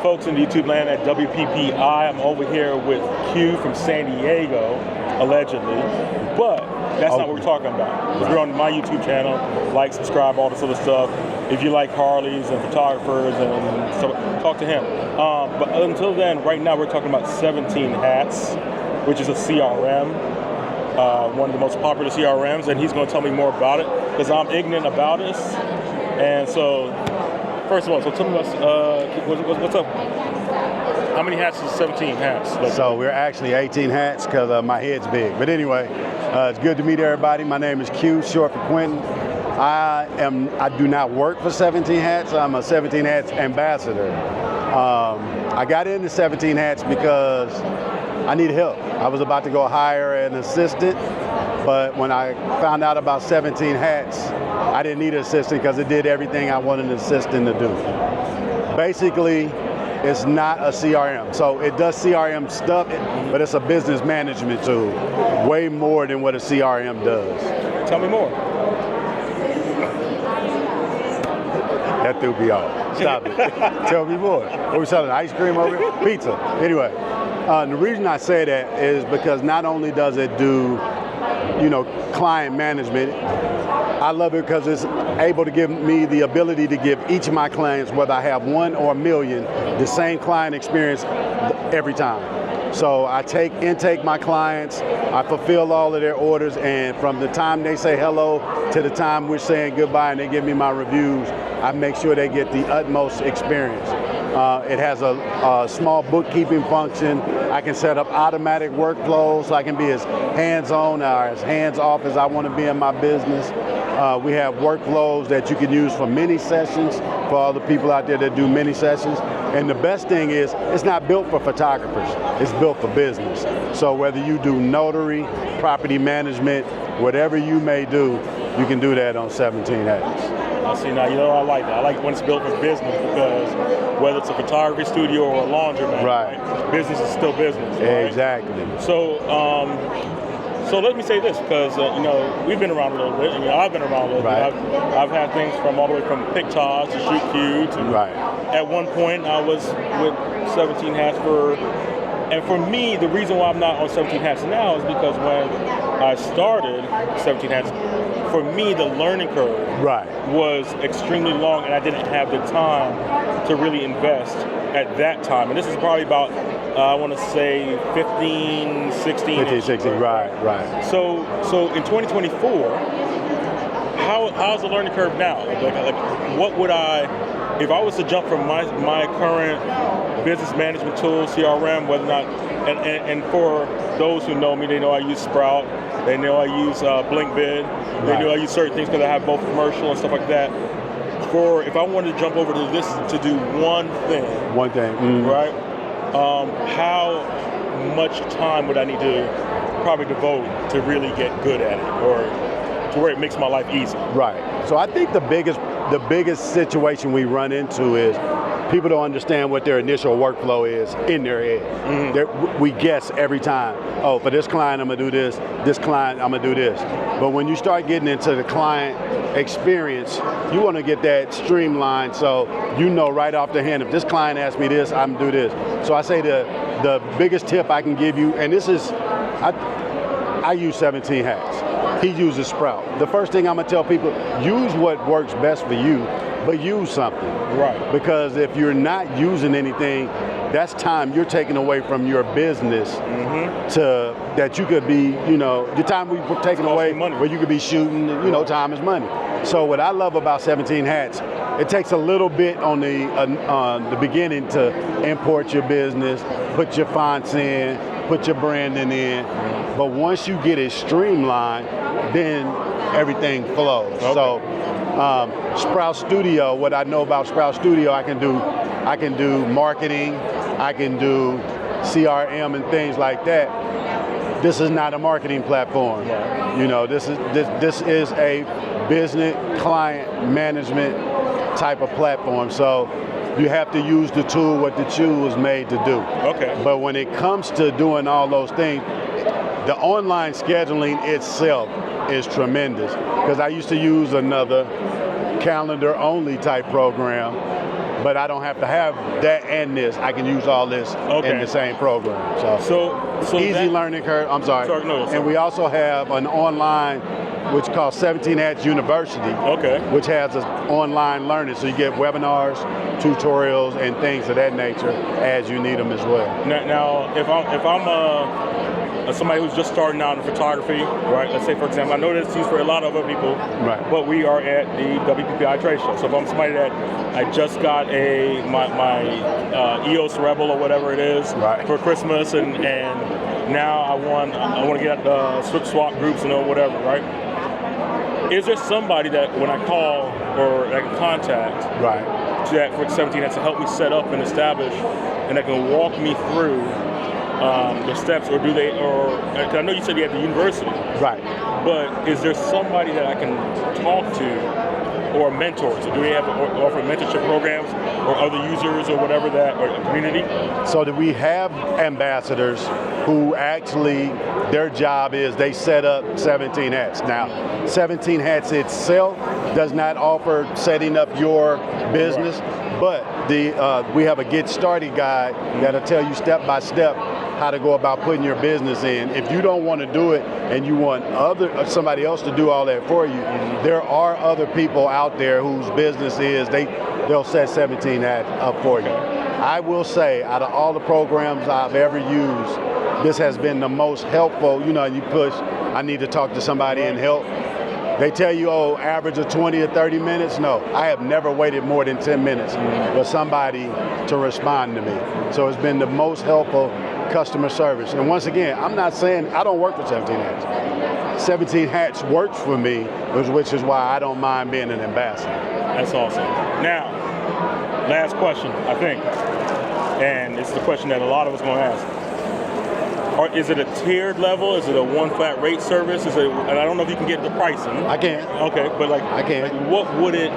folks in YouTube land at WPPI. I'm over here with Q from San Diego, allegedly, but that's not what we're talking about. If you're on my YouTube channel, like, subscribe, all this other stuff. If you like Harleys and photographers and stuff, talk to him. But until then, right now we're talking about 17 Hats, which is a CRM, one of the most popular CRMs, and he's going to tell me more about it because I'm ignorant about this. And so, first of all, so tell me what's up? How many hats is 17 hats? So we're actually 18 hats because my head's big. But anyway, it's good to meet everybody. My name is Q, short for Quentin. I do not work for 17 Hats. I'm a 17 Hats ambassador. I got into 17 Hats because I needed help. I was about to go hire an assistant, but when I found out about 17 Hats, I didn't need an assistant because it did everything I wanted an assistant to do. Basically, it's not a CRM. So it does CRM stuff, but it's a business management tool, way more than what a CRM does. Tell me more. That threw me off. Stop it. Tell me more. What we selling? Ice cream over here? Pizza. Anyway, the reason I say that is because not only does it do, client management, I love it because it's able to give me the ability to give each of my clients, whether I have 1 or 1 million, the same client experience every time. So I intake my clients, I fulfill all of their orders, and from the time they say hello to the time we're saying goodbye and they give me my reviews, I make sure they get the utmost experience. It has a small bookkeeping function. I can set up automatic workflows so I can be as hands-on or as hands-off as I want to be in my business. We have workflows that you can use for mini sessions, for all the people out there that do mini sessions. And the best thing is, it's not built for photographers, it's built for business. So whether you do notary, property management, whatever you may do, you can do that on 17 Hats. I see. Now, I like that. I like when it's built for business because whether it's a photography studio or a laundromat, right? Business is still business. Right? Exactly. So let me say this, because we've been around a little bit. I've been around a little bit. I've had things from all the way from PicTosh to Shoot Q to. At one point, I was with 17 Hats and for me, the reason why I'm not on 17 Hats now is because when I started 17 Hats, for me, the learning curve was extremely long, and I didn't have the time to really invest at that time. And this is probably about, I want to say 15, 16. 15, 16, right. So in 2024, how's the learning curve now? Like what would if I was to jump from my current business management tool, CRM, whether or not, and for those who know me, they know I use Sprout, they know I use BlinkBid, they know I use certain things because I have both commercial and stuff like that. If I wanted to jump over to this to do one thing, right? How much time would I need to probably devote to really get good at it, or to where it makes my life easy? Right. So I think the biggest situation we run into is people don't understand what their initial workflow is in their head. We guess every time. Oh, for this client, I'm gonna do this. This client, I'm gonna do this. But when you start getting into the client experience, you wanna get that streamlined so you know right off the hand, if this client asks me this, I'm gonna do this. So I say the biggest tip I can give you, and this is, I use 17 Hats. He uses Sprout. The first thing I'm gonna tell people, use what works best for you, but use something. Right. Because if you're not using anything, that's time you're taking away from your business that you could be, your time we taking away where you could be shooting, time is money. So what I love about 17 Hats, it takes a little bit on the beginning to import your business, put your fonts in, put your branding in, but once you get it streamlined, then everything flows. Okay. So Sprout Studio, what I know about Sprout Studio, I can do marketing, I can do CRM and things like that. This is not a marketing platform. This is a business client management type of platform. So you have to use the tool what the tool was made to do. Okay. But when it comes to doing all those things, the online scheduling itself is tremendous, because I used to use another calendar only type program, but I don't have to have that and this. I can use all this in the same program. So easy learning curve. I'm sorry. And we also have an online, which called 17 Hats University, which has an online learning. So you get webinars, tutorials, and things of that nature as you need them as well. Now if I'm somebody who's just starting out in photography, right? Let's say, for example, I know this is used for a lot of other people, but we are at the WPPI trade show. So if I'm somebody that I just got my EOS Rebel or whatever it is for Christmas, and now I want to get at the swap groups and whatever, right? Is there somebody that when I call or I can contact that for 17 Hats to help me set up and establish, and that can walk me through the steps, or do they, or cause I know you said you at the university, but is there somebody that I can talk to, or mentors? Do they offer mentorship programs, or other users, or whatever that, or a community? So that we have ambassadors who actually, their job is they set up 17 Hats. Now, 17 Hats itself does not offer setting up your business, but we have a Get Started guide that'll tell you step by step how to go about putting your business in. If you don't want to do it and you want somebody else to do all that for you, there are other people out there whose business is they'll set 17 Hats up for you. I will say, out of all the programs I've ever used, this has been the most helpful. You know, you push, I need to talk to somebody and help. They tell you, oh, average of 20 or 30 minutes. No, I have never waited more than 10 minutes for somebody to respond to me. So it's been the most helpful customer service. And once again, I'm not saying I don't work for 17 Hats. 17 Hats works for me, which is why I don't mind being an ambassador. That's awesome. Now, last question, I think, and it's the question that a lot of us are going to ask. Or is it a tiered level? Is it a one flat rate service? And I don't know if you can get the pricing. I can. Okay, but I can. Like, what would it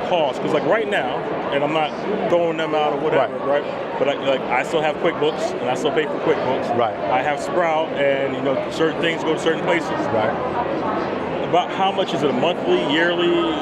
cost? Because like right now, and I'm not throwing them out or whatever, right? But I still have QuickBooks, and I still pay for QuickBooks. Right. I have Sprout, and certain things go to certain places. Right. About how much is it, a monthly, yearly?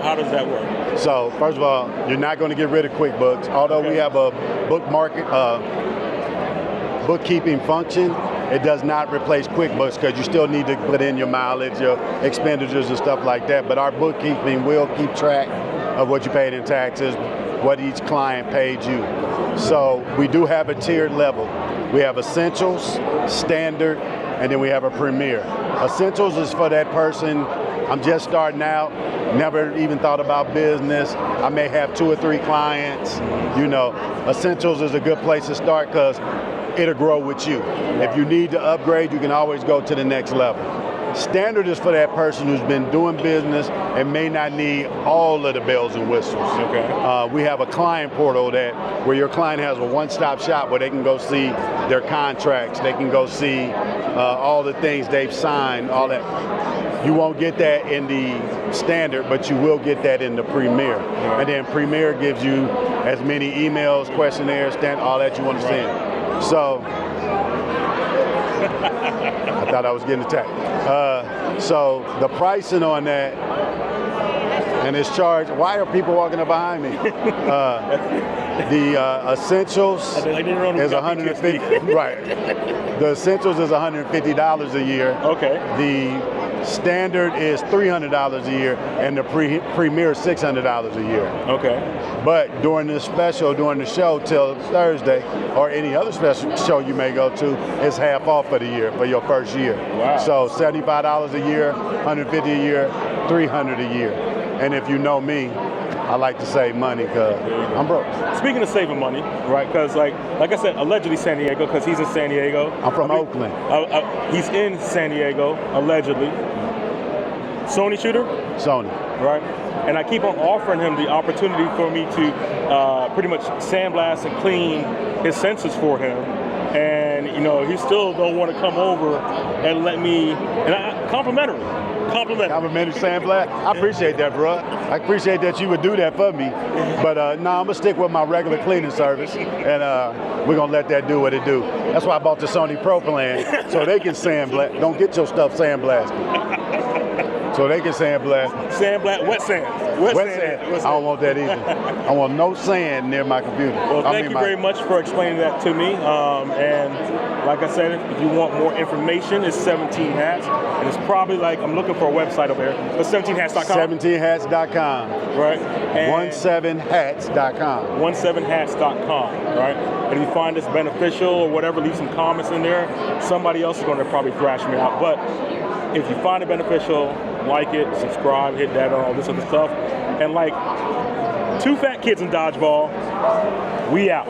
How does that work? So first of all, you're not going to get rid of QuickBooks, although we have a bookkeeping function. It does not replace QuickBooks because you still need to put in your mileage, your expenditures and stuff like that. But our bookkeeping will keep track of what you paid in taxes, what each client paid you. So we do have a tiered level. We have Essentials, Standard, and then we have a Premier. Essentials is for that person, I'm just starting out, never even thought about business. I may have 2 or 3 clients. Essentials is a good place to start because it'll grow with you. If you need to upgrade, you can always go to the next level. Standard is for that person who's been doing business and may not need all of the bells and whistles. We have a client portal where your client has a one-stop shop where they can go see their contracts, they can go see all the things they've signed, all that. You won't get that in the Standard, but you will get that in the Premier. And then Premier gives you as many emails, questionnaires, all that you want to send. So, I thought I was getting attacked. So the pricing on that, and it's charged. Why are people walking up behind me? The Essentials is $150. Right. The Essentials is $150 a year. The Standard is $300 a year, and the Premier is $600 a year. But during the show till Thursday, or any other special show you may go to, it's half off for the year, for your first year. So $75 a year, $150 a year, $300 a year. And if you know me, I like to save money because I'm broke. Speaking of saving money, right? Because like I said, allegedly San Diego, because he's in San Diego. I'm from Oakland. He's in San Diego, allegedly. Sony shooter? Sony. Right? And I keep on offering him the opportunity for me to pretty much sandblast and clean his sensors for him. And, he still don't want to come over and let me, complimentary sandblast. I appreciate that, bro. I appreciate that you would do that for me. But I'm gonna stick with my regular cleaning service, and we're gonna let that do what it do. That's why I bought the Sony Pro plan, so they can sandblast. Don't get your stuff sandblasted. So they can sandblast. Sandblast, wet sand. Wet sand. I don't want that either. I want no sand near my computer. Well, thank you very much for explaining that to me. And like I said, if you want more information, it's 17 Hats. And it's probably like, I'm looking for a website over here. But 17hats.com. 17hats.com. Right. 17hats.com. 17hats.com. Right. And if you find this beneficial or whatever, leave some comments in there. Somebody else is going to probably thrash me out. But if you find it beneficial, like it, subscribe, hit that, all this other stuff. And like 2 fat kids in dodgeball, we out.